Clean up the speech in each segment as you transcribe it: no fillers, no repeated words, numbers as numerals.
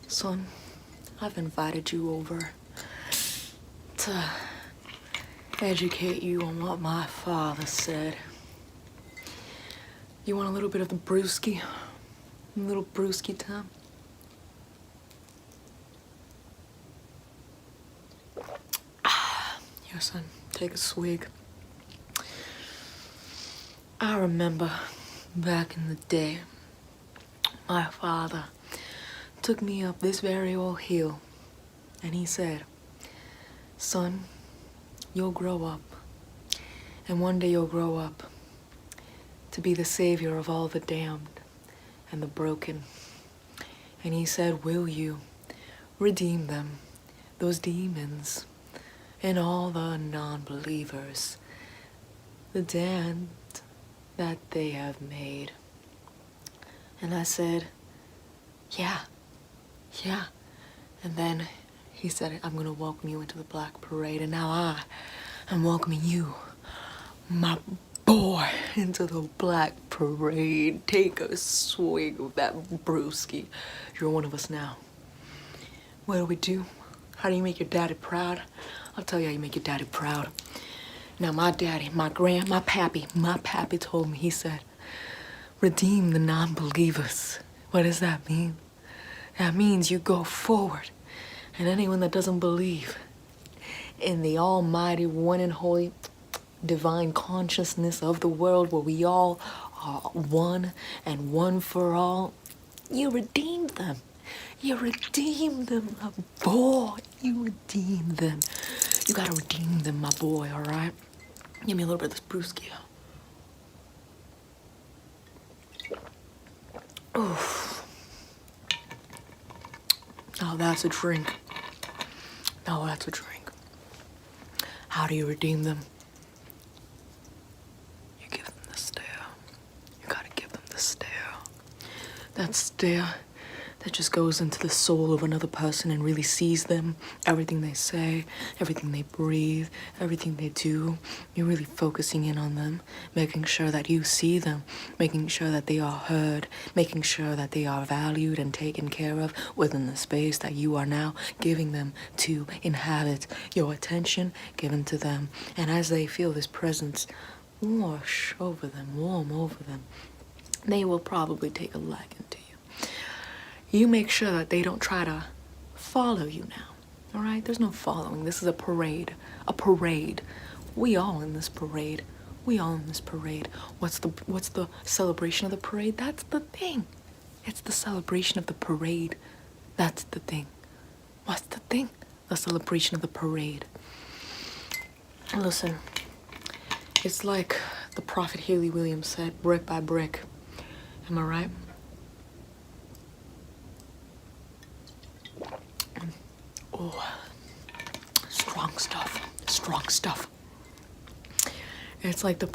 Son, I've invited you over to educate you on what my father said. You want a little bit of the brewski? A little brewski time? Here, son, take a swig. I remember back in the day, my father took me up this very old hill and he said, son, you'll grow up, and one day you'll grow up to be the savior of all the damned and the broken. And he said, will you redeem them, those demons, and all the non-believers, the damned that they have made? And I said, yeah. And then he said, I'm gonna welcome you into the Black Parade, and now I am welcoming you, my boy, into the Black Parade. Take a swig of that brewski. You're one of us now. What do? How do you make your daddy proud? I'll tell you how you make your daddy proud. Now my daddy, my pappy told me, he said, redeem the non-believers. What does that mean? That means you go forward, and anyone that doesn't believe in the almighty, one and holy, divine consciousness of the world where we all are one and one for all, you redeem them. You redeem them, my boy. You redeem them. You gotta redeem them, my boy, all right? Give me a little bit of this brewski. Oof. Now that's a drink. Now that's a drink. How do you redeem them? You give them the stare. You gotta give them the stare. That stare that just goes into the soul of another person and really sees them, everything they say, everything they breathe, everything they do. You're really focusing in on them, making sure that you see them, making sure that they are heard, making sure that they are valued and taken care of within the space that you are now giving them to inhabit. Your attention given to them, and as they feel this presence wash over them, warm over them, they will probably take a liking to you. You make sure that they don't try to follow you now, all right? There's no following. This is a parade. A parade. We all in this parade. We all in this parade. What's the celebration of the parade? That's the thing. It's the celebration of the parade. That's the thing. What's the thing? The celebration of the parade. Listen, it's like the prophet Haley Williams said, brick by brick. Am I right? Oh, strong stuff. It's like the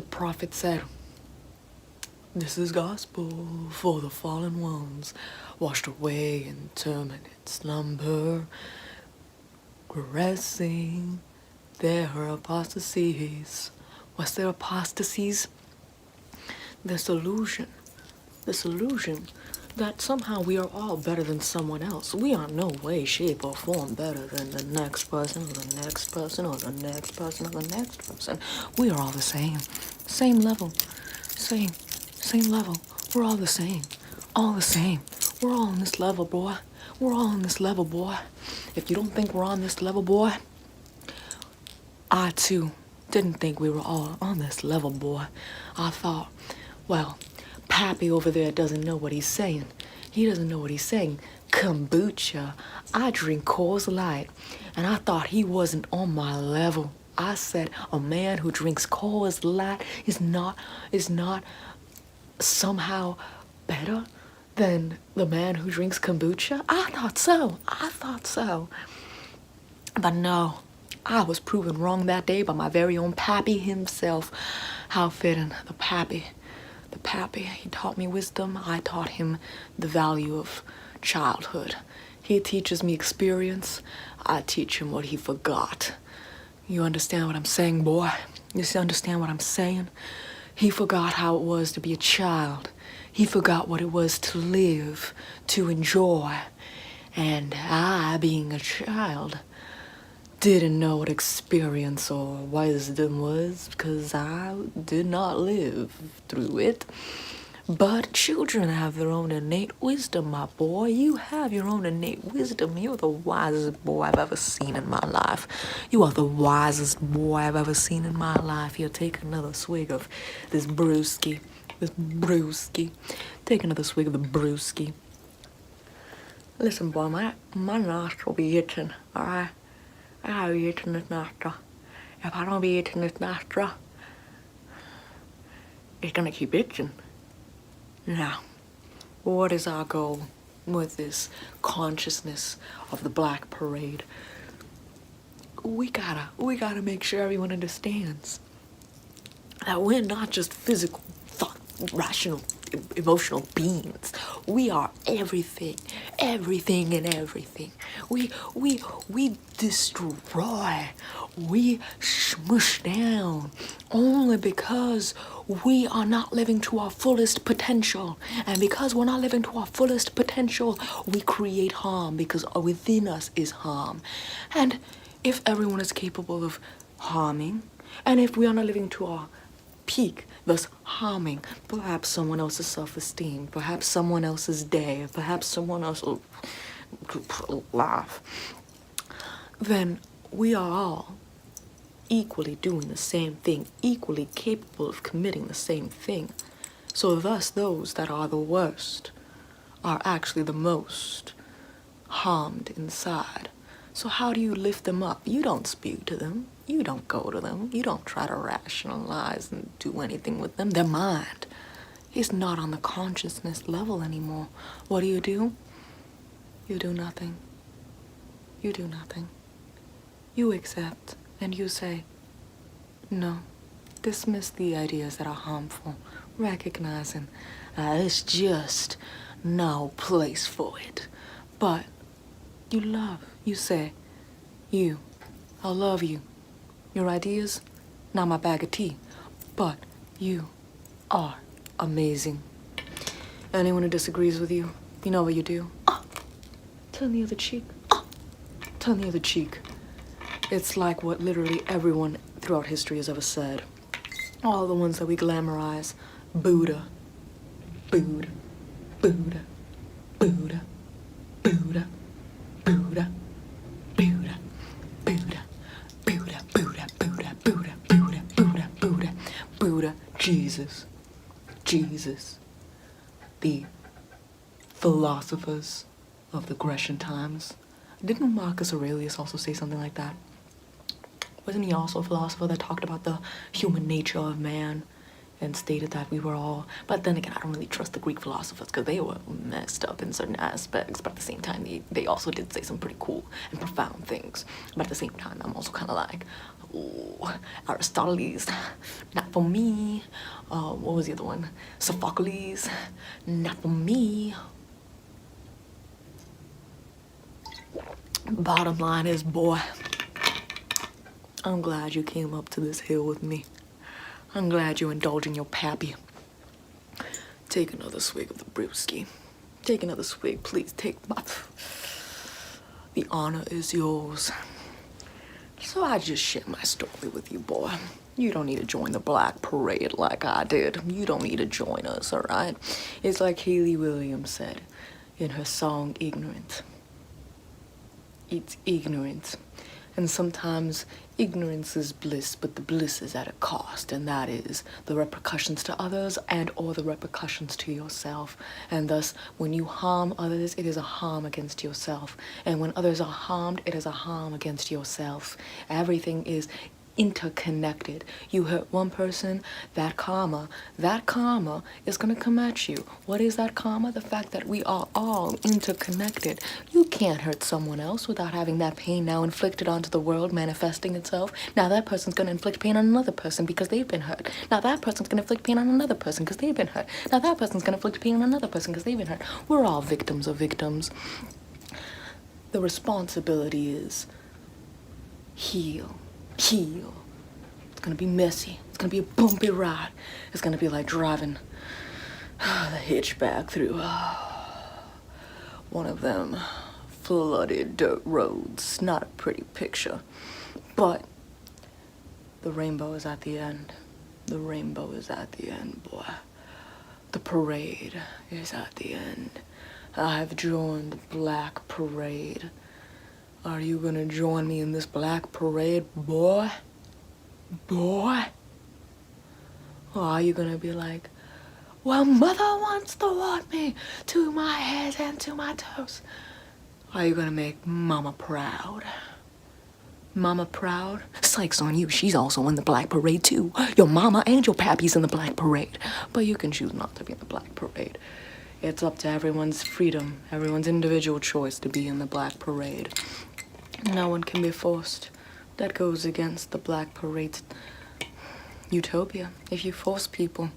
prophet said, this is gospel for the fallen ones, washed away in terminate slumber, caressing their apostasies. What's their apostasies? This illusion that somehow we are all better than someone else. We are no way, shape, or form better than the next person, or the next person, or the next person, or the next person. We are all the same. Same level. Same level. We're all the same. All the same. We're all on this level, boy. We're all on this level, boy. If you don't think we're on this level, boy, I too didn't think we were all on this level, boy. I thought, well, Pappy over there doesn't know what he's saying. He doesn't know what he's saying. Kombucha. I drink Coors Light. And I thought he wasn't on my level. I said a man who drinks Coors Light is not somehow better than the man who drinks kombucha. I thought so. But no, I was proven wrong that day by my very own Pappy himself. How fitting, the Pappy. He taught me wisdom. I taught him the value of childhood. He teaches me experience. I teach him what he forgot. You understand what I'm saying, boy? You understand what I'm saying? He forgot how it was to be a child. He forgot what it was to live, to enjoy. And I, being a child, didn't know what experience or wisdom was because I did not live through it. But children have their own innate wisdom, my boy. You have your own innate wisdom. You're the wisest boy I've ever seen in my life. You are the wisest boy I've ever seen in my life. Here, take another swig of this brewski. This brewski. Take another swig of the brewski. Listen, boy, my nostril be itching, alright? I gotta be itching this nostril. If I don't be itching this nostril, it's gonna keep itching. Now, what is our goal with this consciousness of the Black Parade? We gotta make sure everyone understands that we're not just physical, thought, rational, emotional beings. We are everything and everything. We destroy, we smush down only because we are not living to our fullest potential. And because we're not living to our fullest potential, we create harm because within us is harm. And if everyone is capable of harming, and if we are not living to our peak, thus harming perhaps someone else's self-esteem, perhaps someone else's day, perhaps someone else's life, then we are all equally doing the same thing, equally capable of committing the same thing. So thus those that are the worst are actually the most harmed inside. So how do you lift them up? You don't speak to them. You don't go to them. You don't try to rationalize and do anything with them. Their mind is not on the consciousness level anymore. What do? You do nothing. You do nothing. You accept and you say, no, dismiss the ideas that are harmful, recognizing it's just no place for it. But you love. You say, I love you. Your ideas, not my bag of tea, but you are amazing. Anyone who disagrees with you, you know what you do? Turn the other cheek. Turn the other cheek. It's like what literally everyone throughout history has ever said. All the ones that we glamorize. Buddha, Buddha, Buddha, Buddha, Buddha, Buddha, Buddha, Buddha, Buddha, Buddha, Buddha, Buddha, Buddha, Buddha, Buddha, Buddha, Jesus, the philosophers of the Grecian times. Didn't Marcus Aurelius also say something like that? Wasn't he also a philosopher that talked about the human nature of man and stated that we were all, but then again, I don't really trust the Greek philosophers because they were messed up in certain aspects, but at the same time, they also did say some pretty cool and profound things. But at the same time, I'm also kind of like, ooh, Aristotle, not for me. What was the other one? Sophocles, not for me. Bottom line is, boy, I'm glad you came up to this hill with me. I'm glad you're indulging your pappy. Take another swig of the brewski. Take another swig, please. The honor is yours. So I just share my story with you, boy. You don't need to join the Black Parade like I did. You don't need to join us, all right? It's like Haley Williams said in her song, Ignorant. It's ignorant. And sometimes ignorance is bliss, but the bliss is at a cost, and that is the repercussions to others and or the repercussions to yourself. And thus, when you harm others, it is a harm against yourself. And when others are harmed, it is a harm against yourself. Everything is interconnected. You hurt one person, that karma is gonna come at you. What is that karma? The fact that we are all interconnected. You can't hurt someone else without having that pain now inflicted onto the world, manifesting itself. Now that person's gonna inflict pain on another person because they've been hurt. Now that person's gonna inflict pain on another person because they've been hurt. Now that person's gonna inflict pain on another person because they've been hurt. We're all victims of victims. The responsibility is heal. It's gonna be messy. It's gonna be a bumpy ride. It's gonna be like driving the hitchback through one of them flooded dirt roads. Not a pretty picture, but the rainbow is at the end. The rainbow is at the end, boy. The parade is at the end. I've joined the black parade. Are you gonna join me in this black parade, boy? Boy? Or are you gonna be like, well, mother wants to want me to my head and to my toes? Are you gonna make mama proud? Mama proud? Sykes on you, she's also in the black parade too. Your mama and your pappy's in the black parade. But you can choose not to be in the black parade. It's up to everyone's freedom, everyone's individual choice to be in the black parade. No one can be forced. That goes against the black parade's utopia. If you force people,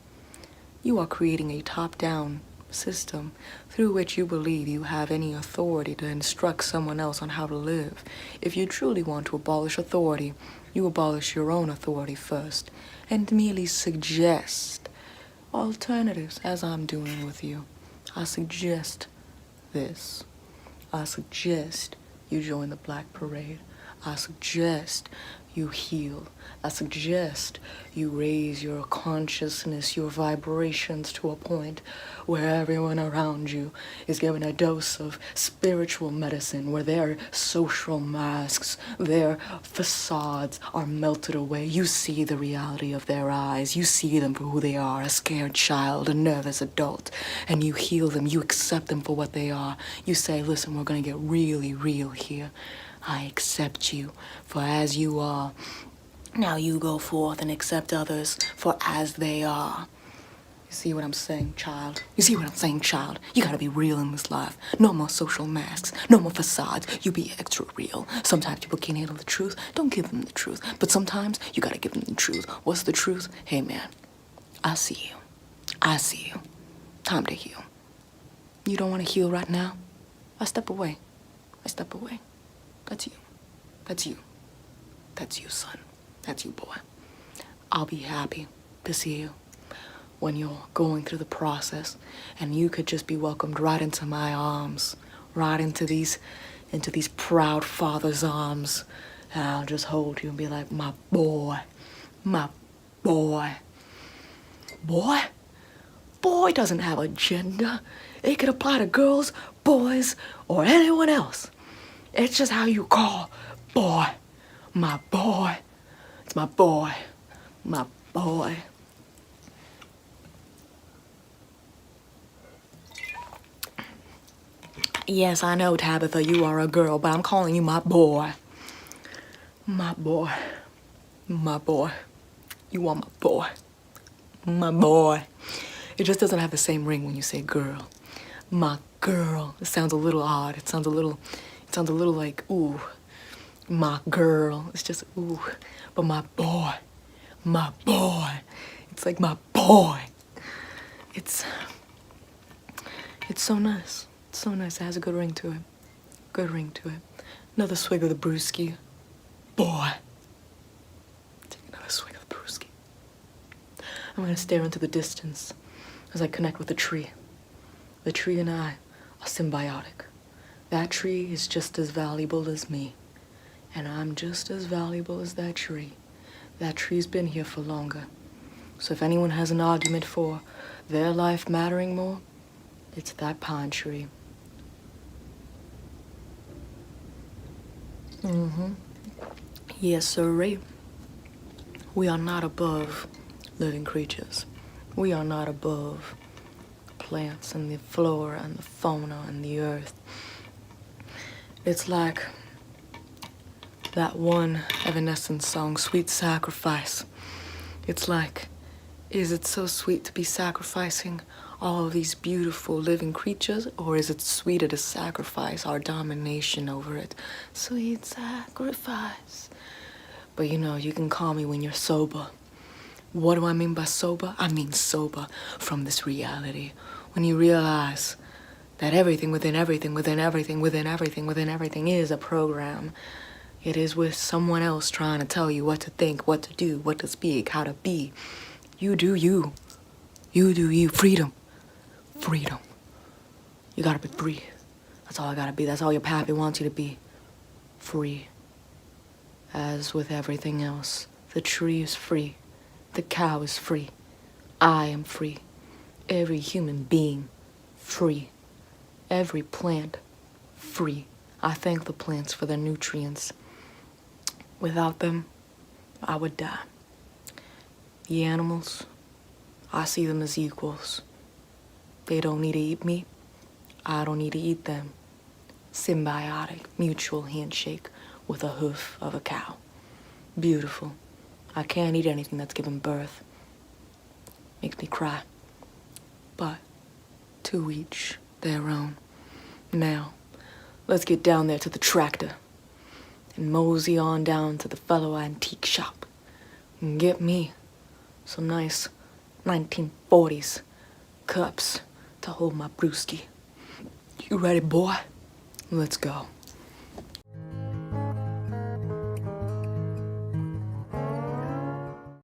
you are creating a top-down system through which you believe you have any authority to instruct someone else on how to live. If you truly want to abolish authority, you abolish your own authority first and merely suggest alternatives, as I'm doing with you. I suggest this. I suggest you join the black parade. I suggest you heal. I suggest you raise your consciousness, your vibrations to a point where everyone around you is given a dose of spiritual medicine, where their social masks, their facades are melted away. You see the reality of their eyes. You see them for who they are, a scared child, a nervous adult, and you heal them. You accept them for what they are. You say, listen, we're gonna get really real here. I accept you for as you are. Now you go forth and accept others for as they are. You see what I'm saying, child? You see what I'm saying, child? You gotta be real in this life. No more social masks. No more facades. You be extra real. Sometimes people can't handle the truth. Don't give them the truth. But sometimes you gotta give them the truth. What's the truth? Hey, man, I see you. I see you. Time to heal. You don't want to heal right now? I step away. I step away. That's you. That's you. That's you, son. That's you, boy. I'll be happy to see you when you're going through the process, and you could just be welcomed right into my arms, right into these proud father's arms, and I'll just hold you and be like, my boy, my boy. Boy? Boy doesn't have a gender. It could apply to girls, boys, or anyone else. It's just how you call boy. My boy. It's my boy. My boy. Yes, I know, Tabitha, you are a girl, but I'm calling you my boy. My boy. My boy. You are my boy. My boy. It just doesn't have the same ring when you say girl. My girl. It sounds a little odd. It sounds a little like, ooh. My girl. It's just, ooh. But my boy. My boy. It's like my boy. It's so nice. It's so nice. It has a good ring to it. Good ring to it. Another swig of the brewski. Boy. Take another swig of the brewski. I'm gonna stare into the distance as I connect with the tree. The tree and I are symbiotic. That tree is just as valuable as me. And I'm just as valuable as that tree. That tree's been here for longer. So if anyone has an argument for their life mattering more, it's that pine tree. Yes, sirree. We are not above living creatures. We are not above plants and the flora and the fauna and the earth. It's like that one Evanescence song, Sweet Sacrifice. It's like, is it so sweet to be sacrificing all of these beautiful living creatures, or is it sweeter to sacrifice our domination over it? Sweet sacrifice. But you know, you can call me when you're sober. What do I mean by sober? I mean sober from this reality. When you realize that everything within everything within everything within everything within everything is a program. It is with someone else trying to tell you what to think, what to do, what to speak, how to be. You do you. You do you. Freedom. Freedom. You gotta be free. That's all I gotta be. That's all your pappy wants you to be. Free. As with everything else, the tree is free. The cow is free. I am free. Every human being, free. Every plant, free. I thank the plants for their nutrients. Without them, I would die. The animals, I see them as equals. They don't need to eat me. I don't need to eat them. Symbiotic, mutual handshake with a hoof of a cow. Beautiful. I can't eat anything that's given birth. Makes me cry. But to each their own. Now, let's get down there to the tractor and mosey on down to the fellow antique shop and get me some nice 1940s cups to hold my brewski. You ready, boy? Let's go.